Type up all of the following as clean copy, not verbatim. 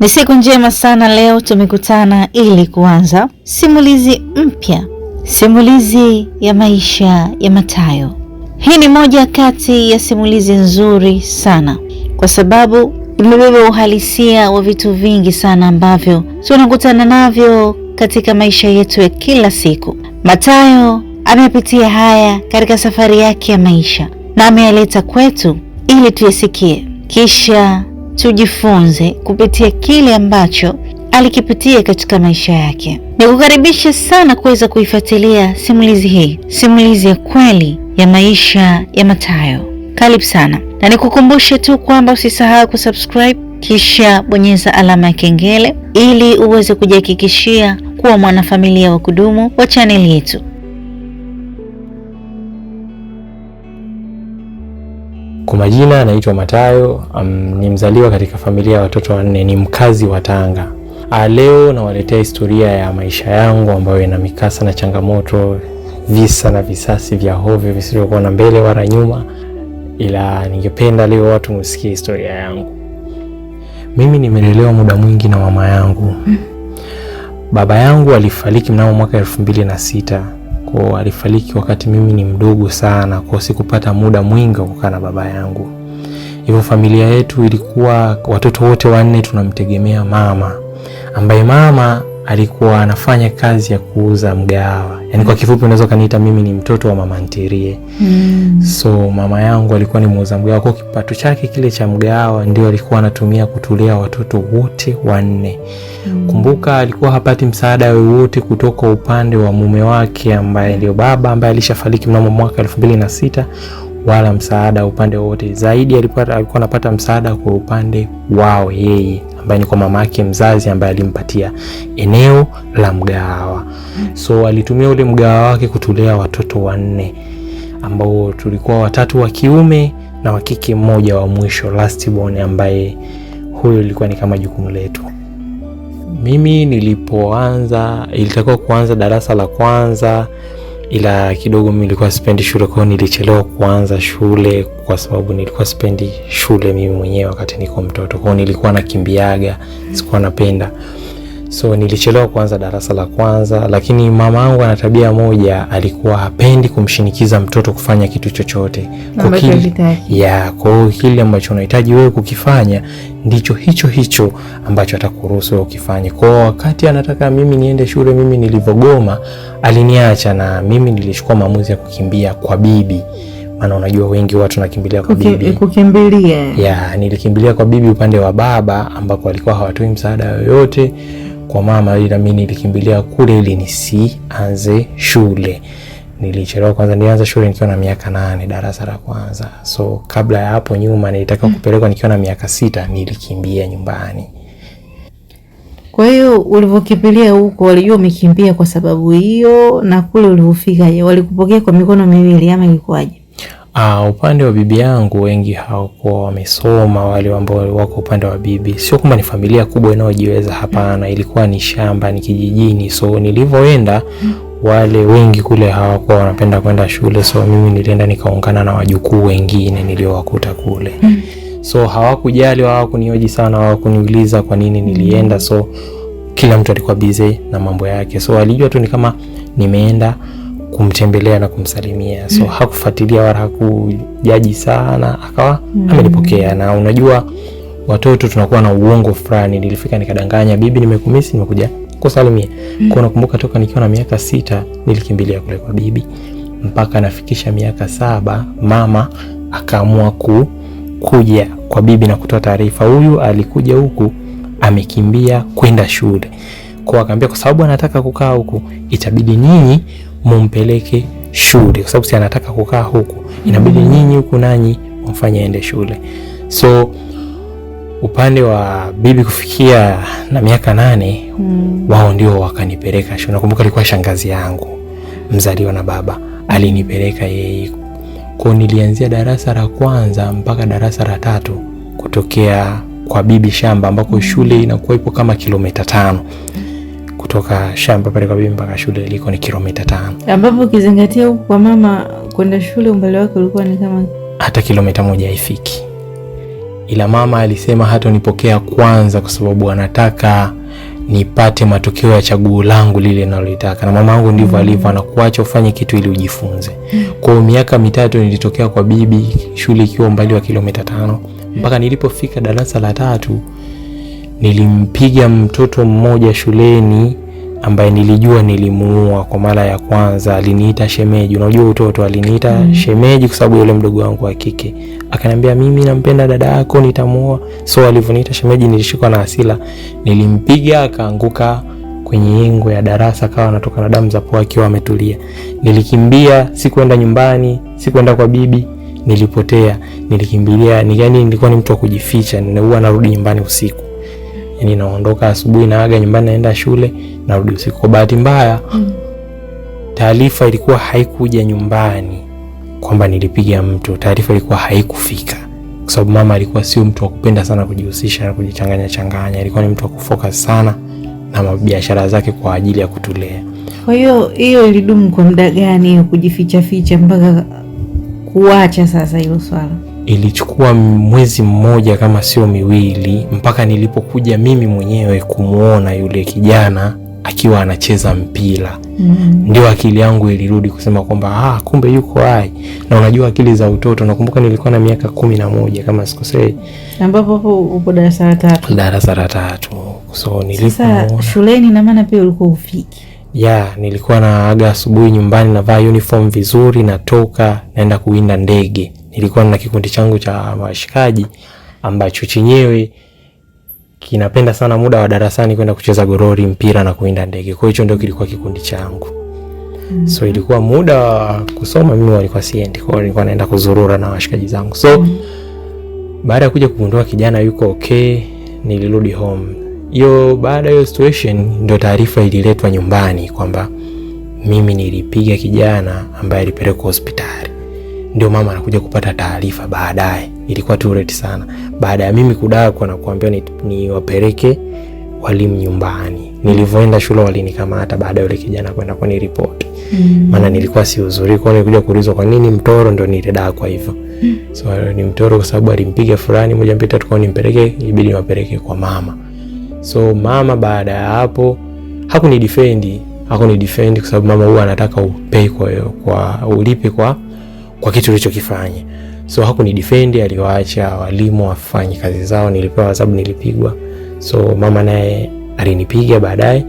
Ni siku njema sana leo, tumekutana ili kuanza simulizi mpya, simulizi ya maisha ya Matayo. Hii ni moja kati ya simulizi nzuri sana kwa sababu imebeba uhalisia wa vitu vingi sana ambavyo tunakutana navyo katika maisha yetu ya kila siku. Matayo amepitia haya katika safari yake ya maisha na ameyaleta kwetu ili tuyasikie, kisha tujifunze kupitia kile ambacho alikipitia katika maisha yake. Nikukaribisha sana kuweza kuifuatilia simulizi hii, simulizi ya kweli ya maisha ya Matayo. Karibu sana, na nikukumbushe tu kwamba usisahau kusubscribe kisha bonyeza alama ya kengele ili uweze kujihakikishia kuwa mwanafamilia wa kudumu wa channel yetu. Kwa majina anaitwa Matayo, ni mzaliwa katika familia ya watoto wanne, ni mkazi wa Tanga. Leo nawaletea historia ya maisha yangu ambayo ina mikasa na changamoto, visa na visasi vya hovyo visivyokuwa na mbele wala nyuma, ila ningependa leo watu msikie historia yangu. Mimi nimelelewa muda mwingi na mama yangu. Baba yangu alifariki mnamo mwaka 2006. Kwa alifariki wakati mimi ni mdogo sana, kwa sikupata muda mwingi wa kukaa na baba yangu. Hivyo familia yetu ilikuwa watoto wote wanne tunamtegemea mama, ambaye mama alikuwa anafanya kazi ya kuuza mgahawa. Yaani kwa kifupi unaweza kaniita mimi ni mtoto wa mama ntirie. So mama yangu alikuwa ni muuza mgahawa, kwa kipato chake kile cha mgahawa ndio alikuwa anatumia kutulea watoto wote wanne. Kumbuka alikuwa hapati msaada wowote kutoka upande wa mume wake ambaye ndio baba, ambaye alishafariki mnamo mwaka 2006, wala msaada upande wote. Zaidi alikuwa anapata msaada kwa upande wao yeye, ambaye ni kwa mama yake mzazi ambaye alimpatia eneo la mgahawa. So alitumia ule mgahawa wake kutulea watoto wanne, ambao tulikuwa watatu wa kiume na wa kike mmoja wa mwisho, last born, ambaye huyo ilikuwa ni kama jukumu letu. Mimi nilipoanza, ilitakiwa kuanza darasa la kwanza, ila kidogo mimi nilikuwa sipendi shule, kwa nilichelewa kuanza shule kwa sababu nilikuwa sipendi shule mimi mwenyewe wakati niko mtoto. Kwa nilikuwa nakimbiaga, sikuwa napenda. So nilichelewa kuanza darasa la kwanza, lakini mama yangu ana tabia moja, alikuwa hapendi kumshinikiza mtoto kufanya kitu chochote. Kwa kile ambacho unahitaji wewe kukifanya ndicho hicho ambacho atakuruhusu ukifanye. Kwa wakati anataka mimi niende shule, mimi nilivogoma, aliniacha na mimi nilichukua maamuzi ya kukimbia kwa bibi. Maana unajua wengi watu nakimbilia kwa bibi. Nilikimbilia kwa bibi upande wa baba, ambapo alikuwa hawatoi msaada yoyote kwa mama, ila mimi nilikimbilia kule ili nisianze shule. Nilichelewa kwanza, nilianza shule nikiwa na miaka 8, darasa la kwanza. So kabla ya hapo nyuma nilitaka kupelekwa nikiwa na miaka 6, nilikimbia nyumbani. Kwa hiyo ulivyokimbia huko walijua umekimbia kwa sababu hiyo, na kule ulipofika walikupokea kwa mikono miwili ama ilikuwaje? Upande wa bibi yangu wengi hawakuwa wamesoma, wale ambao wako upande wa bibi. Sio kwamba ni familia kubwa inayojiweza, hapana, ilikuwa ni shamba, ni kijijini. So nilivyoenda wale wengi kule hawakuwa wanapenda kwenda shule, so mimi nilienda nikaungana na wajukuu wengine niliowakuta kule. So hawakujali, hawakunioji sana, hawakuniuliza kwa nini nilienda. So kila mtu alikuwa busy na mambo yake. So alijua tu ni kama nimeenda kumtembelea na kumsalimia. So hakufuatilia wala hakujaji sana, akawa amenipokea. Na unajua watoto tunakuwa na uongo fulani. Nilifika nikadanganya, bibi nimekumisi, nimekuja kusalimia. Kwa nakumbuka toka nikiwa na miaka 6 nilikimbilia kule kwa bibi mpaka nafikisha miaka 7, mama akaamua kuja kwa bibi na kutoa taarifa, huyu alikuja huku amekimbia kwenda shule. Kwa akaambia kwa sababu anataka kukaa huku itabidi nyinyi mumpeleke shule, kwa sababu si anataka kukaa huku, inabidi nyinyi huku nanyi mfanye aende shule. So upande wa bibi kufikia na miaka 8, wao ndio wakanipeleka shule. Nakumbuka alikuwa shangazi yangu mzaliwa na baba, alinipeleka yeye. Kwa nilianzia darasa la kwanza mpaka darasa la 3 kutokea kwa bibi shamba, ambako shule inakuwa ipo kama kilomita 5. Kutoka shamba pale kwa bibi mpaka shule iliko ni kilomita 5. Ambapo ukizingatia huko kwa mama kwenda shule umbali wake ulikuwa ni kama hata kilomita 1 haifiki. ila mama alisema hatonipokea kwanza kwa sababu anataka nipate matokeo ya chaguo langu lile ninalotaka. Na mama yangu ndivyo alivyo, anakuacha ufanye kitu ili ujifunze. Kwa miaka 3 nilitokea kwa bibi, shule ikiwa umbali wa kilomita 5. Mpaka nilipofika darasa la 3 nilimpiga mtoto mmoja shuleni ambaye nilijua nilimuua kwa mara ya kwanza. Aliniita shemeji. Unajua utoto, aliniita shemeji kwa sababu yule mdogo wangu wa kike. Akaniambia mimi nampenda dada yako, nitamuoa. So alivyoniita shemeji nilishikwa na hasira. Nilimpiga akaanguka kwenye yengo ya darasa, akawa anatoka na damu za pua akiwa ametulia. Nilikimbia, sikwenda nyumbani, sikwenda kwa bibi, nilipotea. Nilikimbilia, yani nilikuwa ni mtu wa kujificha. Huwa narudi nyumbani usiku. Yani naondoka asubuhi, naaga nyumbani, naenda shule, narudi usiku. Kwa bahati mbaya taarifa ilikuwa haikuja nyumbani kwamba nilipiga mtu. Taarifa ilikuwa haikufika kwa sababu mama alikuwa sio mtu wa kupenda sana kujihusisha na kujichanganya. Alikuwa ni mtu wa kufocus sana na biashara zake kwa ajili ya kutulea. Kwa hiyo ilidumu kwa muda gani hiyo kujificha ficha mpaka kuacha sasa hilo swala? Ilichukua mwezi mmoja kama sio miwili, mpaka nilipokuja mimi mwenyewe kumuona yule kijana akiwa anacheza mpira. Ndio akili yangu ilirudi kusema kwamba kumbe yuko hai. Na unajua akili za utoto, nakumbuka nilikuwa na miaka 11 kama sikosei, ambapo upo darasa la 3. Darasa la 3. So nilipomuona shuleni, na maana pia ulikuwa ufiki. Nilikuwa naaga asubuhi nyumbani, navaa uniform vizuri, natoka naenda kuwinda ndege. Nilikuwa na kikundi changu cha washikaji ambacho chenyewe kinapenda sana muda wa darasani kwenda kucheza gorori, mpira na kuinda ndege. Kwa hiyo ndio kilikuwa kikundi changu. So ilikuwa muda wa kusoma, mimi walikuwa siendi. Kwa hiyo nilikuwa naenda kuzurura na washikaji zangu. So baada ya kuja kugundua kijana yuko okay, nilirudi home. Baada ya situation ndio taarifa ililetwa nyumbani kwamba mimi nilipiga kijana ambaye alipelekwa hospitali. Ndio mama anakuja kupata taarifa baadaye. Ilikuwa too late sana. Baada ya mimi kudakwa na kuambia ni wapeleke walimu nyumbani. Nilivyoenda shule walinikamata baada ya yule kijana kwenda kwa report. Maana nilikuwa si uzuri, kwa nilikuja kuulizwa kwa nini mtoro, ndio nilidakwa hivyo. So ni mtoro kwa sababu alimpiga fulani, moja mbili tatu, kwa nimpeleke, ibidi niwapeleke kwa mama. So mama baada ya hapo hakunidefend kwa sababu mama huwa anataka upei kwa ulipe kwa kitu ulichokifanya. So hakunidefend, aliwaacha walimu wafanye kazi zao. Nilipewa adhabu, nilipigwa. So mama naye alinipiga, baadaye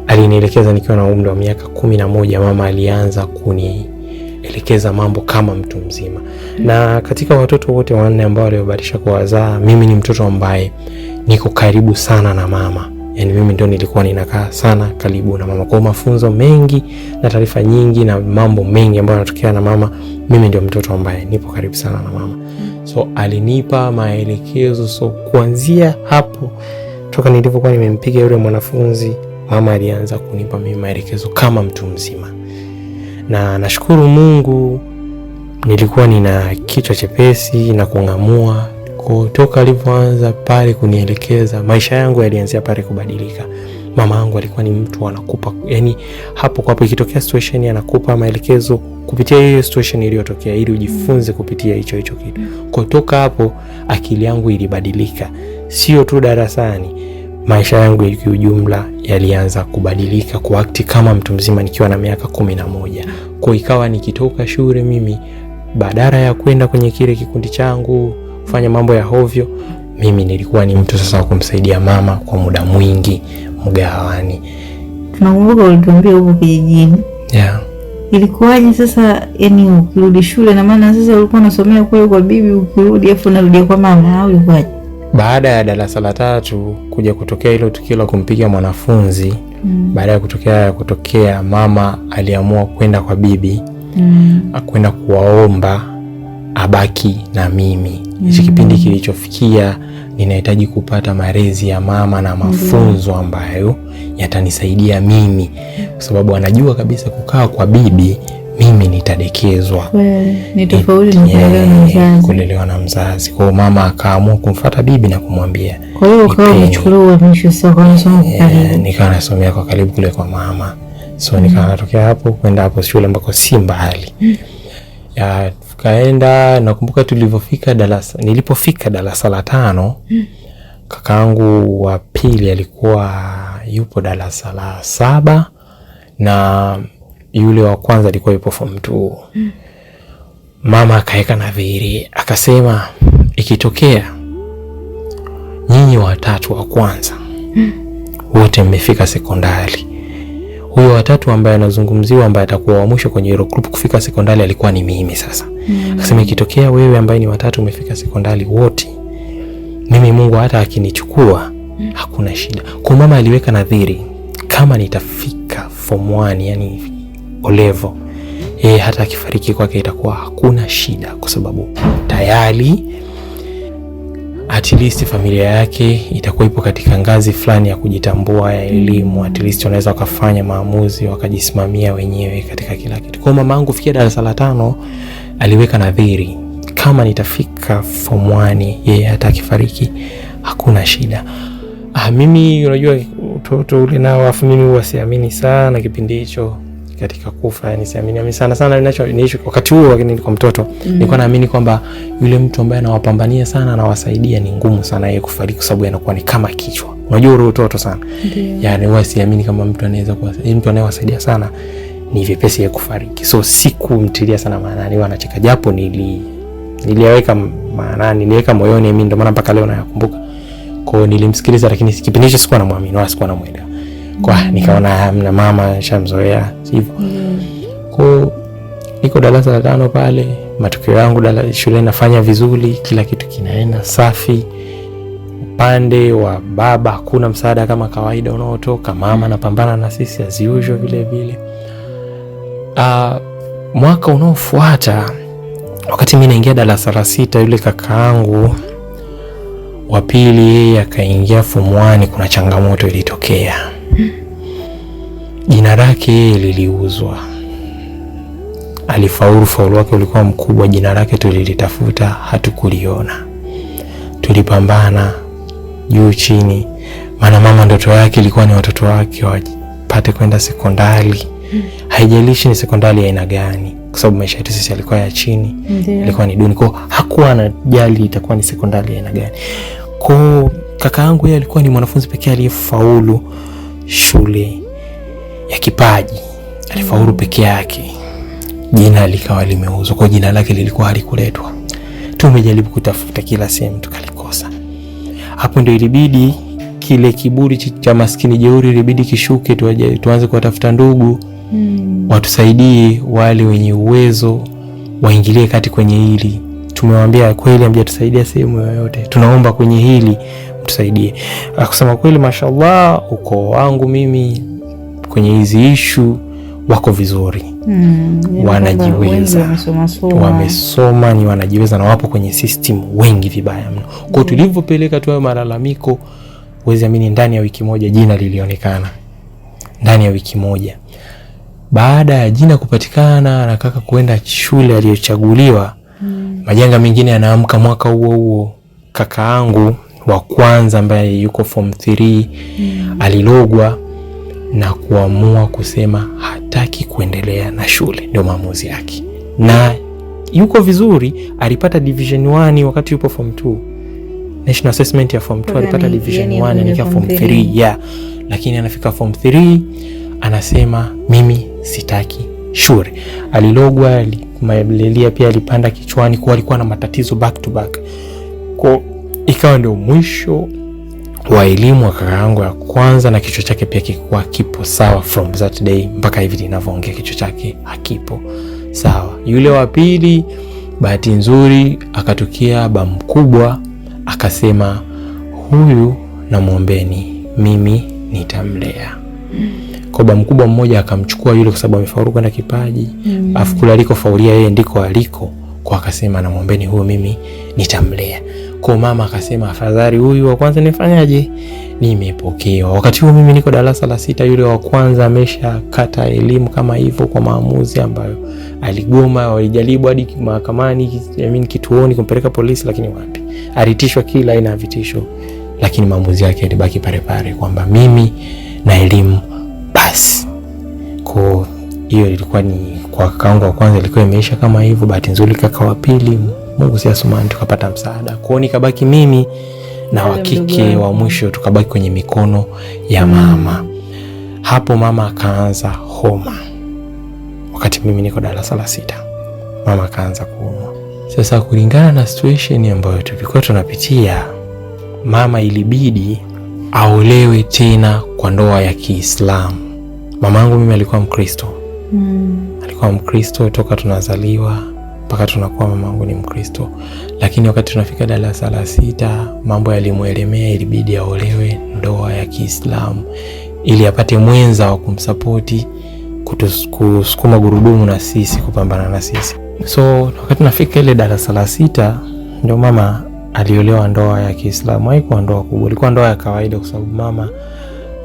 alinielekeza nikiwa na umri wa miaka 11. Mama alianza kunielekeza mambo kama mtu mzima. Na katika watoto wote 4 ambao waliobadilisha kuwazaa, mimi ni mtoto ambaye niko karibu sana na mama. Yani mimi ndio nilikuwa ninakaa sana karibu na mama. Kwa mafunzo mengi na taarifa nyingi na mambo mengi ambayo yanatokea na mama, mimi ndio mtoto ambaye nipo karibu sana na mama. So alinipa maelekezo. So kuanzia hapo, toka nilipokuwa nimempiga yule mwanafunzi, mama alianza kunipa mimi maelekezo kama mtu mzima. Na nashukuru Mungu nilikuwa nina kichwa chepesi na kung'amua. Kutoka alipoanza pale kunielekeza, maisha yangu yalianzia pale kubadilika. Mama yangu alikuwa ni mtu anakupa, yani hapo kwa hapo ikitokea situation anakupa maelekezo kupitia hiyo situation iliyotokea ili ujifunze kupitia hicho kitu. Kutoka hapo akili yangu ilibadilika. Sio tu darasani, maisha yangu kwa ujumla yalianza kubadilika, kuact kama mtu mzima nikiwa na miaka 11. Kwa ikawa nikitoka shule mimi, badala ya kwenda kwenye kile kikundi changu kufanya mambo ya hovyo, mimi nilikuwa ni mtu sasa wa kumsaidia mama kwa muda mwingi mgawani. Tunakumbuka ulituambia huko kijijini. Ilikuwaje sasa, yani ukirudi shule, na maana sasa ulikuwa unasomea kule kwa bibi, ukirudi afu unarudia kwa mama, au ilikuwaje? Baada ya darasa la 3 kuja kutokea hilo tukio la kumpiga mwanafunzi, baada ya kutokea mama aliamua kwenda kwa bibi, kwenda kuwaomba abaki na mimi. Hicho kipindi kilichofikia ninahitaji kupata malezi ya mama na mafunzo ambayo yatanisaidia mimi, kwa sababu anajua kabisa kukaa kwa bibi mimi nitadekezwa. Ni tofauti na kulelewa na mzazi. Kwa hiyo mama akaamua kumfuata bibi na kumwambia. Kwa hiyo ukawa umechukua uhamisho sasa kwa nasoma kwa karibu. Nikawa nasomea kwa karibu kule kwa mama. So nikawa natokea hapo kwenda hapo shule ambako si mbali. ya tukaenda. Nakumbuka nilipofika darasa la 5, kakaangu wa pili alikuwa yupo darasa la 7 na yule wa kwanza alikuwa yupo form 2. Mama akaeka nadhiri, akasema ikitokea nyinyi watatu wa kwanza wote mmefika sekondari, huyo watatu ambaye anazungumziwa ambaye atakuwa wa mwisho kwenye hilo group kufika sekondari alikuwa ni mimi sasa. Akasema ikitokea wewe ambaye ni watatu umefika sekondari wote, mimi Mungu hata akinichukua hakuna shida. Kwa mama aliweka nadhiri kama nitafika form 1 yani O level, hata akifariki kwake itakuwa hakuna shida, kwa sababu tayari at least familia yake itakuwa ipo katika ngazi fulani ya kujitambua ya elimu. At least wanaweza wakafanya maamuzi wakajisimamia wenyewe katika kila kitu. Kwa mama yangu fikia darasa la 5 aliweka nadhiri kama nitafika form 1 yeye hata akifariki hakuna shida. Mimi unajua utoto ule nao, afu mimi huwa siamini sana kipindi hicho katika kufa, yani siamini sana ninacho wakati huo. Lakini kwa mtoto nilikuwa naamini kwamba yule mtu ambaye anawapambania sana anawasaidia ni ngumu sana yeye kufariki, kwa sababu anakuwa ni kama kichwa. Unajua ule utoto sana. Yani huwa siamini kama mtu anaweza kuwa mtu anayewasaidia sana ni vipesi yeye kufariki. So sikumtilia sana maanani, huwa anacheka, japo niliweka maanani, niliweka moyoni mimi, ndio maana mpaka leo nayakumbuka. Kwa nilimsikiliza, lakini kipindi hicho sikuwa namwamini wala sikuwa namuelewa. Kwa nikaona na mama shamzoea hivyo. Kwa niko darasa la 5 pale, matokeo yangu shule nafanya vizuri, kila kitu kinaenda safi. Upande wa baba hakuna msaada kama kawaida unaotoka, mama anapambana na sisi as usual vile vile. Mwaka unaofuata wakati mimi naingia darasa la 6, yule kakaangu wa pili yeye akaingia form 1, kuna changamoto ilitokea. Jina lake liliuzwa. Faulu wake ulikuwa mkubwa, jina lake tulilitafuta hatukuliona. Tulipambana juu chini, maana mama ndoto yake ilikuwa ni watoto wake wapate kwenda sekondari. Haijalishi ni sekondari ya aina gani, kwa sababu maisha yetu sisi yalikuwa ya chini, ilikuwa ni duni. Kwa hakuwa anajali itakuwa ni sekondari ya aina gani. Kwa kaka yangu yeye alikuwa ni mwanafunzi pekee aliyefaulu shule ya kipaji. Alifaulu peke yake. Jina likawa limeuzwa, kwa jina lake lilikuwa halikuletwa. Tumejaribu kutafuta kila sehemu tukalikosa. Hapo ndio ilibidi kile kiburi cha maskini jeuri ilibidi kishuke, tuanze kuwatafuta ndugu watusaidie, wale wenye uwezo waingilie kati kwenye hili. Tumewaambia kweli hamjatusaidia sehemu yoyote, tunaomba kwenye hili mtusaidie. Kusema kweli mashallah ukoo wangu mimi kwenye hizi issue wako vizuri. Wanajiweza, wamesoma, ni wanajiweza na wapo kwenye system wengi vibaya mno. Kwa tulivyopeleka tu malalamiko, uwezi amini ndani ya wiki moja jina lilionekana. Ndani ya wiki moja. Baada ya jina kupatikana na kaka kuenda shule aliyochaguliwa, majanga mengine yanaamka mwaka huo. Kaka yangu wa kwanza ambaye yuko form 3 alilogwa na kuamua kusema hataki kuendelea na shule, ndio maamuzi yake. Na yuko vizuri, alipata division 1 wakati yupo form 2. National assessment ya form 2 alipata division 1 nikiwa form 3. Lakini anafika form 3 anasema mimi sitaki shule. Alilogwa, malaria pia alipanda kichwani, kwa alikuwa na matatizo back to back. Kwa ikawa ndio mwisho wa elimu wa kaka yangu ya kwanza, na kichwa chake pia kilikuwa kipo sawa from that day mpaka hivi ninavyoongea kichwa chake hakipo sawa. Yule wa pili bahati nzuri akatokea baba mkubwa akasema huyu namuombeni mimi nitamlea. Kwa baba mkubwa mmoja akamchukua yule kwa sababu amefaulu kwenda kipaji, afu kule aliko faulia yeye ndiko aliko, kwa akasema namuombeni huyu mimi nitamlea. Kwa mama akasema afadhali huyu wa kwanza nifanyaje, nimepokewa. Wakati huo mimi niko darasa la 6, yule wa kwanza ameshakata elimu kama hivyo kwa maamuzi ambayo aligoma. Walijaribu hadi mahakamani, kituoni kumpeleka polisi, lakini wapi, alitishwa kila aina ya vitisho, lakini maamuzi yake yalibaki pale pale kwamba mimi na elimu basi. Kwa hiyo ilikuwa ni kwa kakaangu wa kwanza ilikuwa imeisha kama hivyo. Bahati nzuri kaka wa pili, Mungu si asumani, tukapata msaada. Kwa hiyo nikabaki mimi na wa kike wa mwisho, tukabaki kwenye mikono ya mama. Hapo mama akaanza homa. Wakati mimi niko darasa la 6, mama akaanza kuumwa. Sasa kulingana na situation ambayo tulikuwa tunapitia, mama ilibidi aolewe tena kwa ndoa ya Kiislamu. Mamangu mimi alikuwa Mkristo. Alikuwa Mkristo toka tunazaliwa mpaka tunakuwa, mamangu ni Mkristo. Lakini wakati tunafika darasa la 6, mambo yalimuelemea, ilibidi aolewe ndoa ya Kiislamu ili apate mwenza wa kumsapoti, kusukuma gurudumu na sisi, kupambana na sisi. So wakati tunafika ile darasa la 6, ndio mama aliolewa ndoa ya Kiislamu. Haikuwa ndoa kubwa, ilikuwa ndoa ya kawaida, kwa sababu mama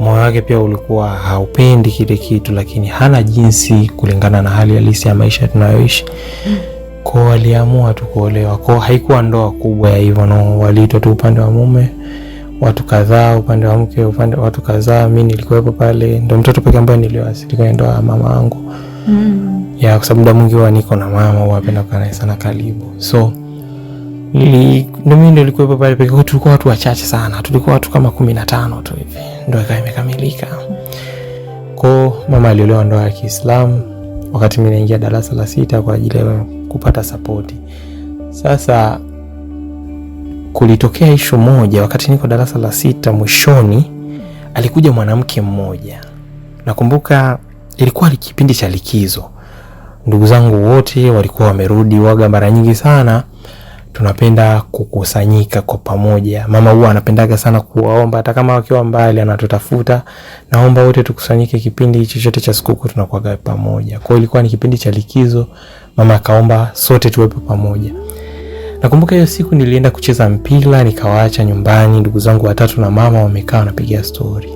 moyo wake pia ulikuwa haupendi kile kitu, lakini hana jinsi kulingana na hali halisi ya maisha tunayoishi. Kwa aliamua tu kuolewa. Kwa haikuwa ndoa kubwa ya hivyo, no, waliitwa tu upande wa mume watu kadhaa, upande wa mke watu kadhaa. Mimi nilikuwepo pale, ndio mtoto pekee ambaye niliwasili kwenye ndoa ya mama yangu. Ya kwa sababu muda mwingi huwa niko na mama, huwa napenda kukaa naye sana karibu. So mimi ndio nilikuwepo pale pekee. Tulikuwa watu wachache sana, tulikuwa watu kama 15 tu hivi, ndio ikawa imekamilika. Kwa mama aliolewa ndoa ya Kiislamu wakati mimi naingia darasa la 6 kwa ajili ya kupata support. Sasa kulitokea issue moja wakati niko darasa la 6 mwishoni, alikuja mwanamke mmoja. Nakumbuka ilikuwa kipindi cha likizo. Ndugu zangu wote walikuwa wamerudi. Waga mara nyingi sana tunapenda kukusanyika kwa pamoja. Mama huwa anapendaga sana kuwaomba, hata kama wakiwa mbali anatutafuta, naomba wote tukusanyike kipindi chochote cha sikukuu, tunakuwa pamoja. Kwa hiyo ilikuwa ni kipindi cha likizo, mama akaomba sote tuwepo pamoja. Nakumbuka hiyo siku nilienda kucheza mpira, nikawaacha nyumbani ndugu zangu 3 na mama wamekaa wanapiga story.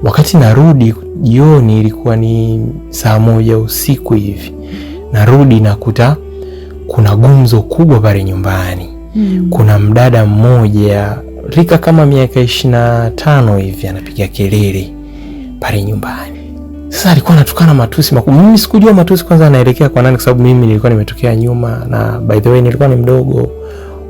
Wakati narudi jioni, ilikuwa ni saa 1 usiku hivi, narudi nakuta kuna gumzo kubwa pale nyumbani. Kuna mdada mmoja rika kama miaka 25 hivi anapiga kelele pale nyumbani. Sasa alikuwa anatukana matusi makubwa. Mimi sikujua matusi kwanza anaelekea kwa nani, kwa sababu mimi nilikuwa nimetokea nyuma, na by the way nilikuwa ni mdogo.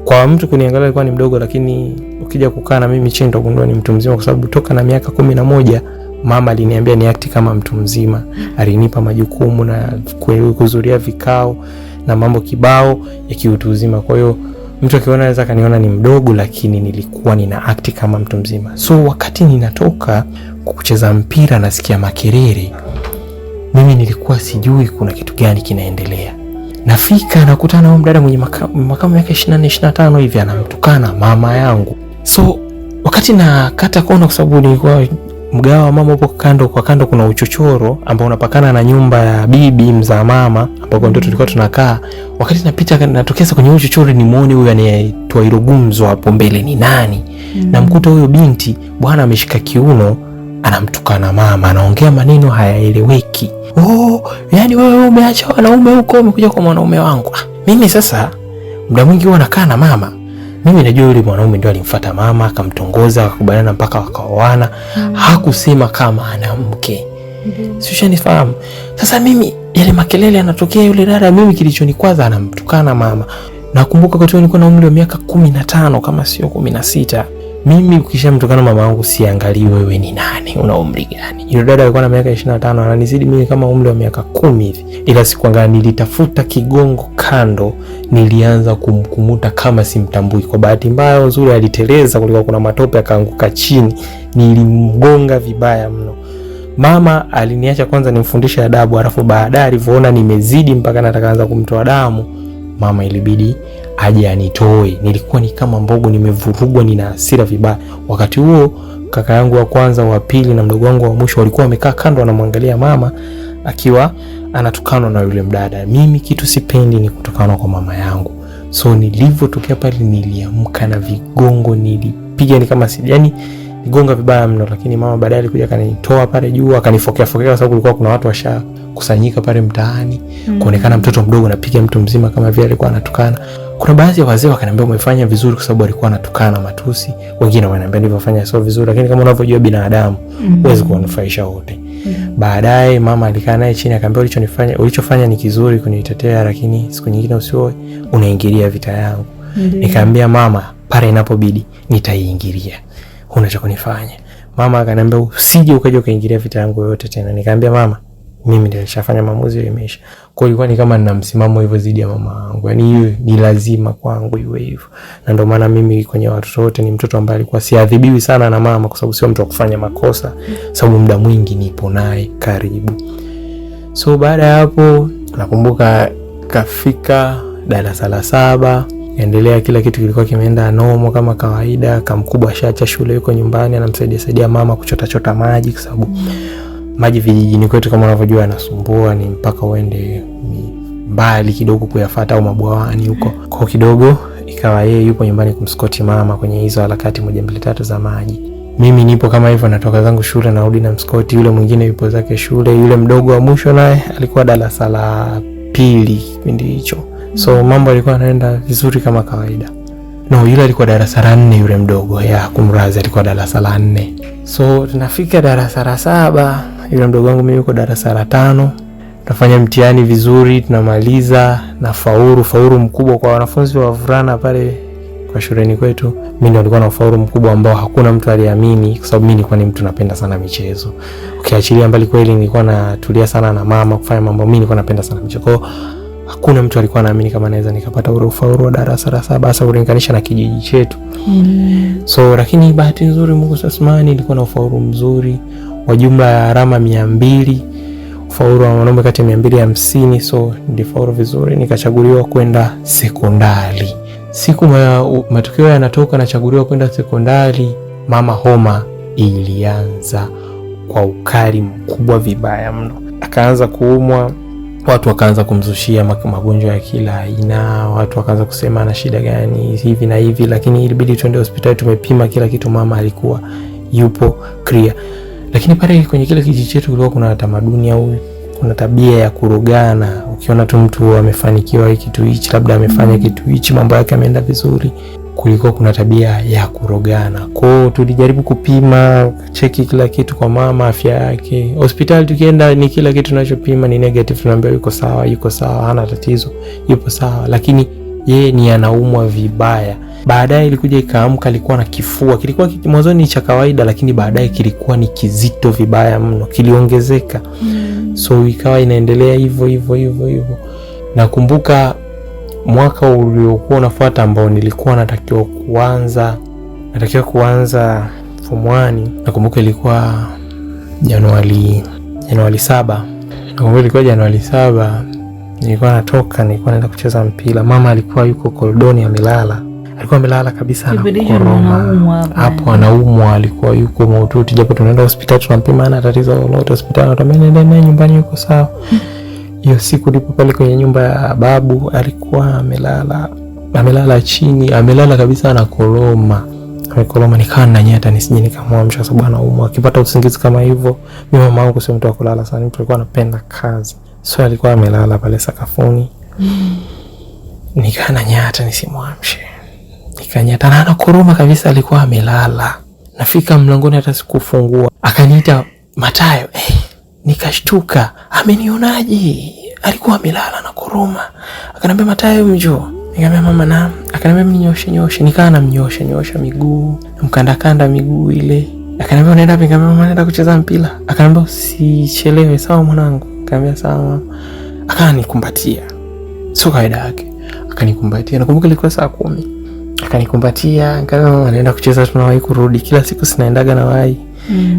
Kwa mtu kuniangalia alikuwa ni mdogo, lakini ukija kukaa na mimi chini utagundua ni mtu mzima, kwa sababu toka na miaka 11 mama aliniambia ni act kama mtu mzima. Alinipa majukumu na kuhudhuria vikao na mambo kibao ya kiutu uzima. Kwa hiyo mtu akiona anaweza kaniona ni mdogo, lakini nilikuwa nina act kama mtu mzima. So wakati ninatoka kucheza mpira nasikia makelele, mimi nilikuwa sijui kuna kitu gani kinaendelea. Nafika nakutana na mdada mwenye makamu yake 24 25 hivi anamtukana mama yangu. So wakati nakata kona, kwa sababu nilikuwa mgawa mama hapo kando kwa kando kuna uchochoro ambao unapakana na nyumba ya bibi mza mama ambapo ndio tulikuwa tunakaa. Wakati napita natokeza kwenye uchochoro, ni muone huyu anayetoa hilo gumzo hapo mbele ni nani. Na mkuta huyo binti bwana ameshika kiuno, anamtukana mama, anaongea maneno hayaeleweki. Yani wewe umeacha wanaume huko, umekuja kwa mwanaume wangu. Mimi sasa muda mwingi huwa nakaa na mama. Mimi najua yule mwanaume ndio alimfuata mama, akamtongoza, akakubaliana mpaka wakaoana. Hakusema kama ana mke. Sio nifahamu. Sasa mimi yale makelele yanatokea, yule dada mimi kilichonikwaza anamtukana mama. Nakumbuka wakati nilikuwa na umri wa miaka 15 kama sio 16. Mimi ukishamtukana mama yangu siangalii wewe ni nani, una umri gani. Yule dada alikuwa na miaka 25, ananizidi mimi kama umri wa miaka 10 hivi. Ila sikuangalia, nilitafuta kigongo kando, nilianza kumkumuta kama simtambui. Kwa bahati mbaya nzuri aliteleza, kulikuwa kuna matope, akaanguka chini, nilimgonga vibaya mno. Mama aliniacha kwanza nimfundishe adabu, alafu baadaye alivyoona nimezidi mpaka nataka anza kumtoa damu, mama ilibidi aje anitoe. Nilikuwa ni kama mbogo, nimevurugwa, nina hasira vibaya. Wakati huo kaka yangu wa kwanza, wa pili na mdogo wangu wa mwisho walikuwa wamekaa kando wanamwangalia mama akiwa anatukanwa na yule mdada. Mimi kitu sipendi ni kutukanwa kwa mama yangu. So nilivyotokea pale niliamka na vigongo, nilipiga ni kama yani nigonga vibaya mno, lakini mama baadaye alikuja akanitoa pale juu, akanifokea kwa sababu kulikuwa kuna watu washa kusanyika pale mtaani. Kuonekana mtoto mdogo napiga mtu mzima kama vile alikuwa anatukana. Kuna baadhi ya wazee wakaniambia umefanya vizuri, kwa sababu alikuwa anatukana matusi. Wengine wananiambia nilivyofanya sio vizuri, lakini kama unavyojua binadamu huwezi kuwanufaisha wote. Baadaye mama alikaa naye chini akamwambia, ulichofanya ni kizuri kunitetea, lakini siku nyingine usioe unaingilia vita yangu. Nikamwambia mama, pale inapobidi nitaiingilia. Huna cha kunifanya. Mama akaniambia usije ukaje ukaingilia vita yangu yote tena. Nikamwambia mama, mimi ndio nishafanya maamuzi ya maisha. Kwa hiyo ilikuwa ni kama nina msimamo hivyo zidi ya mama yangu. Yaani hiyo ni lazima kwangu iwe hivyo. Na ndio maana mimi kwenye watoto wote ni mtoto ambaye alikuwa siadhibiwi sana na mama, kwa sababu sio mtu wa kufanya makosa, sababu muda mwingi nipo naye karibu. So baada ya hapo nakumbuka kafika darasa la 7, endelea kila kitu kilikuwa kimeenda nomo kama kawaida. Kamkubwa ashaacha shule, yuko nyumbani anamsaidia mama kuchota maji, kwa sababu maji vijijini kwetu kama unavyojua yanasumbua, ni mpaka uende mbali kidogo kuyafuata au mabwawani huko. Kwa kidogo ikawa yeye yupo nyumbani kumskoti mama kwenye hizo harakati 1 2 3 za maji. Mimi nipo kama hivyo, natoka zangu shule narudi na mskoti, yule mwingine yupo zake shule, yule mdogo wa mwisho naye alikuwa darasa la 2 kipindi hicho. So mambo yalikuwa yanaenda vizuri kama kawaida. No, yule alikuwa darasa la 4, yule mdogo. Kumrazi alikuwa darasa la 4. So tunafika darasa la 7, yule mdogo wangu mimi yuko darasa la 5. Tunafanya mtihani vizuri, tunamaliza na faulu mkubwa kwa wanafunzi wa wavulana pale kwa shuleni kwetu. Mimi ndio nilikuwa na faulu mkubwa ambao hakuna mtu aliamini, kwa sababu mimi nilikuwa ni mtu napenda sana michezo. Ukiachilia mbali kweli nilikuwa natulia sana na mama kufanya mambo, mimi nilikuwa napenda sana michezo. Hakuna mtu alikuwa anaamini kama naweza nikapata ule ufaulu wa darasa la 7 hasa ulinganisha na kijiji chetu. So lakini bahati nzuri Mungu Sasmani ilikuwa na ufaulu mzuri wa jumla ya alama 200, ufaulu wa wanaume kati ya 250. So nilifaulu vizuri, nikachaguliwa kwenda sekondari. Siku matokeo yanatoka, nachaguliwa kwenda sekondari, mama homa ilianza kwa ukali mkubwa vibaya mno. Akaanza kuumwa, watu wakaanza kumzushia magonjwa ya kila aina, watu wakaanza kusema ana shida gani hivi na hivi, lakini ilibidi tuende hospitali. Tumepima kila kitu, mama alikuwa yupo clear. Lakini pale kwenye kile kijiji chetu kulikuwa kuna tamaduni au kuna tabia ya kurogana. Ukiona tu mtu amefanikiwa kitu hichi, labda amefanya kitu hichi, mambo yake yameenda vizuri, kulikuwa kuna tabia ya kurogana. Kwa hiyo tulijaribu kupima, cheki kila kitu kwa mama, afya yake. Hospitali tukienda ni kila kitu tunachopima ni negative, tunaambia yuko sawa, hana tatizo, yupo sawa, lakini yeye ni anaumwa vibaya. Baadaye ilikuja ikaamka, alikuwa na kifua. Kilikuwa mwanzoni cha kawaida, lakini baadaye kilikuwa ni kizito vibaya mno, kiliongezeka. So ikawa inaendelea hivyo. Nakumbuka mwaka uliokuwa unafuata ambao nilikuwa natakiwa kuanza form 1. Nakumbuka ilikuwa Januari 7. Nakumbuka ilikuwa Januari 7. Nilikuwa naenda kucheza mpira. Mama alikuwa yuko koridoni amelala. Alikuwa amelala kabisa anaumwa. Hapo anaumwa, alikuwa yuko mahututi, japo tunaenda hospitali tunampima ana tatizo lolote, hospitali anatuambia nenda naye nyumbani yuko sawa. Hiyo siku ndipo pale kwenye nyumba ya babu, alikuwa amelala chini, amelala kabisa anakoroma. Nikaa na nyata nisije nikamwamsha kwa sababu anaumwa. Akipata usingizi kama hivyo, mimi mama yangu sio mtu wa kulala sana, mtu alikuwa anapenda kazi. So alikuwa amelala pale sakafuni. Nikaa na nyata nisimwamshe. Nikanyata na anakoroma kabisa, alikuwa amelala. Nafika mlangoni hata sikufungua. Akaniita, Matayo. Nikashtuka, amenionaje? Alikuwa amelala na koroma. Akaniambia, Matayo njoo. Nikamwambia mama naam. Akaniambia mnyoshe. Nikaa namnyosha miguu, namkanda miguu ile. Akaniambia unaenda wapi? Nikamwambia mama naenda kucheza mpira. Akaniambia usichelewe, sawa mwanangu? Nikamwambia sawa. Akanikumbatia. Sio kaida yake. Akanikumbatia. Nakumbuka ilikuwa saa 10. Akanikumbatia, nikamwambia anaenda kucheza, tunawahi kurudi. Kila siku sinaendaga na wahi.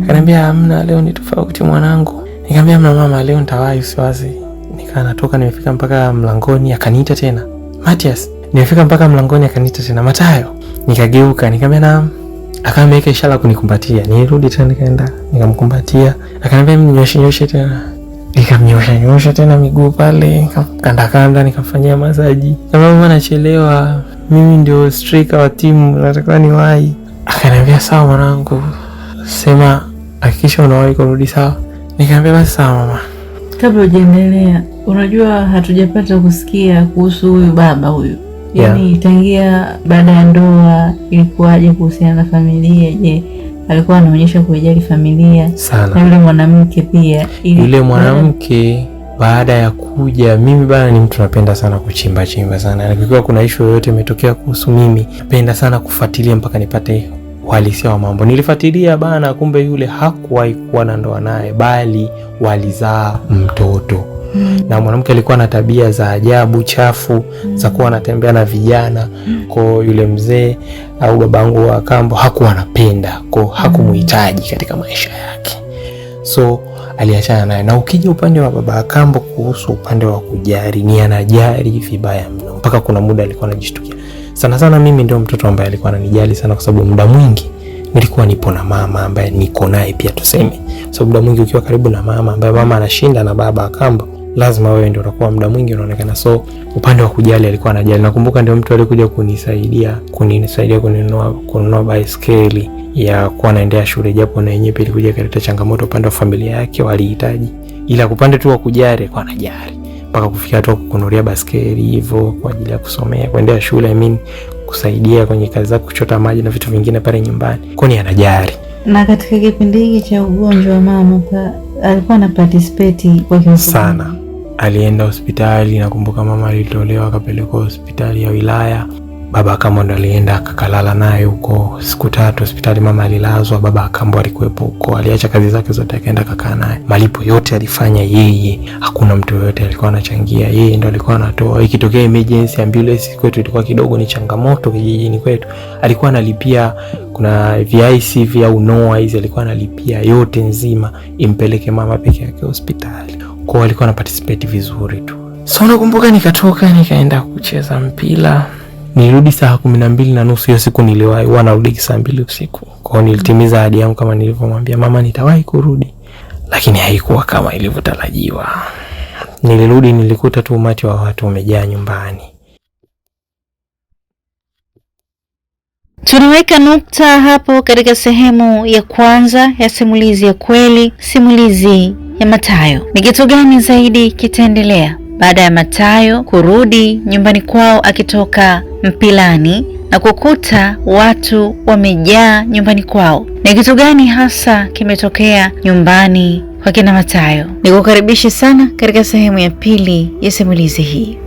Akaniambia hamna, leo ni tofauti mwanangu. Nikamwambia mama, leo nitawahi, usiwazi. Nikaa natoka, nimefika mpaka mlangoni, akaniita tena, Matias. Nimefika mpaka mlangoni, akaniita tena, Matayo. Nikageuka, nikamwambia naam. Akamweka ishara kunikumbatia. Nirudi tena, nikaenda nikamkumbatia. Akaniambia mnyoshe tena. Nikamnyosha tena miguu pale, nikamkanda, nikamfanyia masaji. Kama mama anachelewa, mimi ndio striker wa timu, nataka niwahi. Akaniambia sawa mwanangu, sema hakikisha unawahi kurudi, sawa? Nikamwambia basi sawa mama. Kabla hujaendelea, unajua hatujapata kusikia kuhusu huyu baba huyu. Yaani tangia baada ya ndoa ilikuwaje kuhusiana na familia? Je, alikuwa anaonyesha kujali familia sana. Na yule mwanamke pia, yule mwanamke baada ya kuja, mimi bana ni mtu napenda sana kuchimba sana. Nikiwa kuna issue yoyote imetokea kuhusu mimi, napenda sana kufuatilia mpaka nipate uhalisia wa mambo. Nilifuatilia bana, kumbe yule hakuwahi kuwa na ndoa naye, bali walizaa mtoto. Na mwanamke alikuwa na tabia za ajabu chafu za kuwa anatembea na vijana. Kwa yule mzee au babangu wa kambo hakuwa anapenda, kwa hakumuhitaji katika maisha yake, so aliachana naye. Na ukija upande wa baba kambo, kuhusu upande wa kujari, ni anajari vibaya mno, mpaka kuna muda alikuwa anajishtukia sana mimi ndio mtoto ambaye alikuwa ananijali sana, kwa sababu muda mwingi nilikuwa nipo na mama ambaye niko naye pia tuseme. So muda mwingi ukiwa karibu na mama ambaye mama anashinda na baba kambo, lazima wewe ndio utakuwa muda mwingi unaonekana. So upande wa kujali alikuwa anajali. Nakumbuka ndio mtu alikuja kunisaidia kununua baiskeli ya kuwa naendea shule, japo na yenyewe ilikuja kuleta changamoto upande wa familia yake, walihitaji. Ila upande tu wa kujali kwa anajali, mpaka kufikia tu kununulia baiskeli hivyo kwa ajili ya kusomea, kuendea shule, kusaidia kwenye kazi zake, kuchota maji na vitu vingine pale nyumbani. Kwani anajali. Na katika kipindi hiki cha ugonjwa wa mama alikuwa na participate kwa kiasi sana. Alienda hospitali, nakumbuka mama alitolewa akapelekwa hospitali ya wilaya. Baba Kambo ndo alienda akakalala naye huko siku 3 hospitali. Mama alilazwa, baba Kambo alikuwepo huko. Aliacha kazi zake zote akaenda kakaa naye. Malipo yote alifanya yeye, hakuna mtu yote alikuwa anachangia, yeye ndo alikuwa anatoa. Ikitokea emergency ambulance kwetu ilikuwa kidogo ni changamoto kijijini kwetu, alikuwa analipia. Kuna VIC vya unoa hizi alikuwa analipia yote nzima impeleke mama peke yake hospitali. Kwa alikuwa ana participate vizuri tu. So nakumbuka nikatoka nikaenda kucheza mpira. Nilirudi saa 12:30 hiyo siku. Niliwahi narudi saa 2 usiku. Kwa nilitimiza ahadi yangu kama nilivyomwambia mama nitawahi kurudi, lakini haikuwa kama ilivyotarajiwa. Nilirudi nilikuta tu umati wa watu umejaa nyumbani. Tunaweka nukta hapo katika sehemu ya kwanza ya simulizi ya kweli, simulizi ya Matayo. Ni kitu gani zaidi kitaendelea baada ya Matayo kurudi nyumbani kwao akitoka mpilani na kukuta watu wamejaa nyumbani kwao? Ni kitu gani hasa kimetokea nyumbani kwa kina Matayo? Nikukaribishe sana katika sehemu ya pili ya simulizi hii.